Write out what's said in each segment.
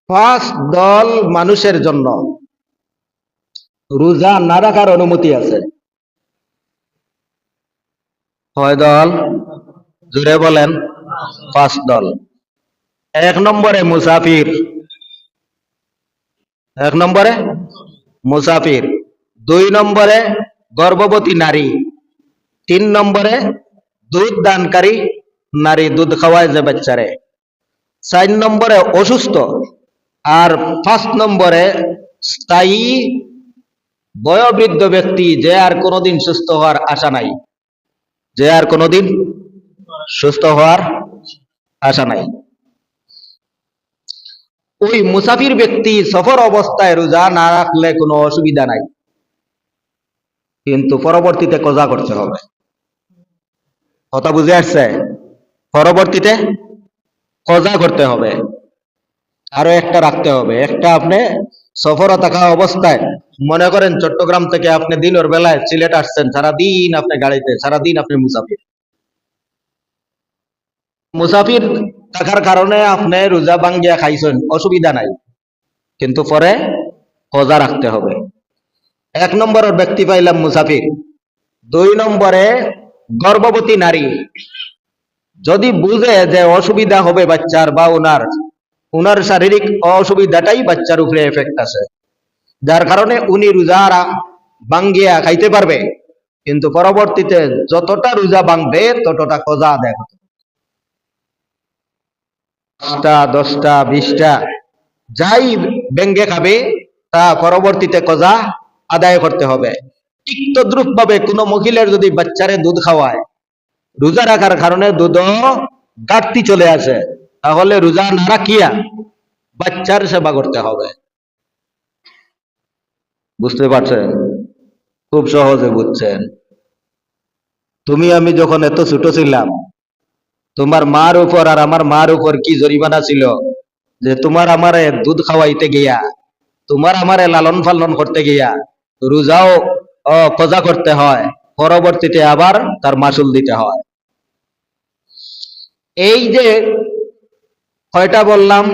পাঁচ দল মানুষের জন্য রোজা না রাখার অনুমতি আছে। কয় দল? জোরে বলেন। পাঁচ দল। এক নম্বরে মুসাফির। এক নম্বরে মুসাফির। দুই নম্বরে গর্ভবতী নারী। তিন নম্বরে দুধ দানকারী নারী, দুধ খাওয়ায় যে বাচ্চারে। চার নম্বরে অসুস্থ। আর পাঁচ নম্বরে স্থায়ী বয়োবৃদ্ধ ব্যক্তি, যে আর কোনোদিন সুস্থ হওয়ার আশা নাই, যে আর কোনোদিন সুস্থ হওয়ার আশা নাই। ওই মুসাফির ব্যক্তি সফর অবস্থায় রোজা না রাখলে কোনো অসুবিধা নাই, কিন্তু পরবর্তীতে কজা করতে হবে। কথা বুঝে আসছে? পরবর্তীতে কজা করতে হবে। আরো একটা রাখতে হবে। একটা আপনি সফরে থাকা অবস্থায়, মনে করেন চট্টগ্রাম থেকে আপনি দিনের বেলায় সিলেট আসছেন, সারাদিন আপনি গাড়িতে, সারাদিন আপনি মুসাফির। মুসাফির থাকার কারণে আপনি রোজা ভাঙ্গিয়া খাইছেন, অসুবিধা নাই, কিন্তু পরে কজা রাখতে হবে। এক নম্বরের ব্যক্তি পাইলাম মুসাফির। দুই নম্বরে গর্ভবতী নারী। যদি বুঝে যে অসুবিধা হবে বাচ্চার, বা উনার শারীরিক অসুবিধাটাই বাচ্চার উপরে এফেক্ট আছে, যার কারণে উনি রোজা ভাঙ্গিয়া খাইতে পারবে, কিন্তু পরবর্তীতে যতটা রোজা ভাঙবে ততটা কজা আদায় করতে, 5টা 10টা 20টা যাই ব্যঙ্গে খাবে, তা পরবর্তীতে কজা আদায় করতে হবে। ঠিক তদ্রুপ ভাবে কোনো মহিলার যদি বাচ্চারে দুধ খাওয়ায়, রোজা রাখার কারণে দুধ ঘাটতি চলে আসে, তাহলে রোজা না রাখিয়া বাচ্চার সেবা করতে হবে। বুঝতে পারছেন? খুব সহজে বুঝছেন। তুমি আমি যখন এত ছোট ছিলাম, তোমার মার উপর আর আমার মার উপর কি জরিমানা ছিল, যে তোমার আমারে দুধ খাওয়াইতে গিয়া, তোমার আমারে লালন পালন করতে গিয়া রোজাও কজা করতে হয়, পরবর্তীতে আবার তার মাসুল দিতে হয়। এই যে কয়টা বললাম?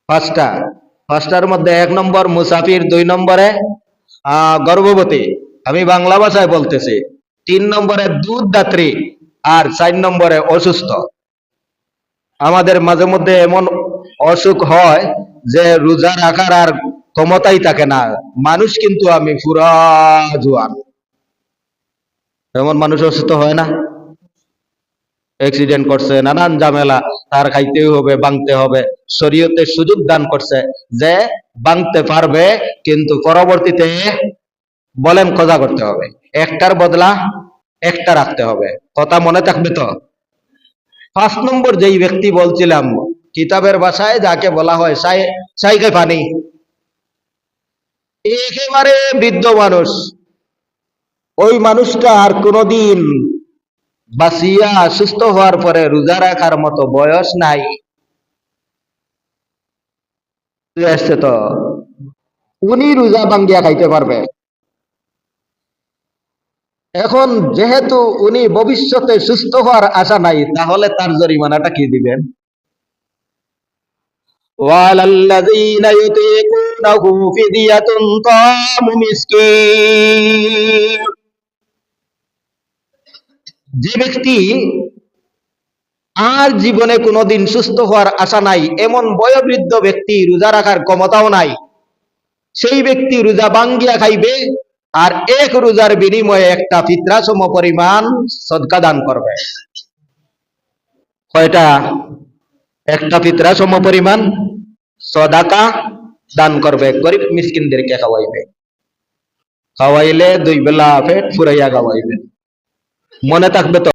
5টা। 5টার মধ্যে এক নম্বর মুসাফির, দুই নম্বরে গর্ভবতী, আমি বাংলা ভাষায় বলতেছি। 3 নম্বরে দুধ দাত্রী, আর 4 নম্বরে অসুস্থ। আমাদের মাঝে মধ্যে এমন অসুখ হয় যে রোজা রাখার আর ক্ষমতাই থাকে না, মানুষ কিন্তু আমি পুরা জোয়ান, এমন মানুষ অসুস্থ হয় না? অ্যাক্সিডেন্ট করছে, নানান ঝামেলা, তার খাইতেই হবে, ভাঙতে হবে। শরীয়তে সুযোগ দান করছে যে ভাঙতে পারবে, কিন্তু পরবর্তীতে বলেন কজা করতে হবে। একটার বদলা একটা রাখতে হবে। কথা মনে থাকবে তো? 5 নম্বর যেই ব্যক্তি বলছিলাম, কিতাবের ভাষায় যাকে বলা হয় সাইকে পানি, একেবারে বৃদ্ধ মানুষ। ওই মানুষটা আর কোনোদিন বাঁচিয়া সুস্থ হওয়ার পরে রোজা রাখার মতো বয়স নাই। আসছে তো, উনি রোজা ভাঙ্গিয়া খাইতে পারবে। এখন যেহেতু উনি ভবিষ্যতে সুস্থ হওয়ার আশা নাই, তাহলে তার জরিমানাটা কি দিবেন? ওয়ালাল্লাযীনা ইউতীকুনাহু ফিদিয়াতুন তা'আমু মিসকিন। যে ব্যক্তি আর জীবনে কোনোদিন সুস্থ হওয়ার আশা নাই, এমন বয়োবৃদ্ধ ব্যক্তি, রোজা রাখার ক্ষমতাও নাই, সেই ব্যক্তি রোজা ভাঙ্গিয়া খাইবে, আর এক রোজার বিনিময়ে একটা ফিতরা সম পরিমাণ সদকা দান করবে। কয়টা? একটা ফিতরা সম পরিমাণ সদাকা দান করবে, গরিব মিসকিনদেরকে খাওয়াইবে। খাওয়াইলে 2 বেলা পেট ফুরাইয়া খাওয়াইবে। মনে থাকবে তো?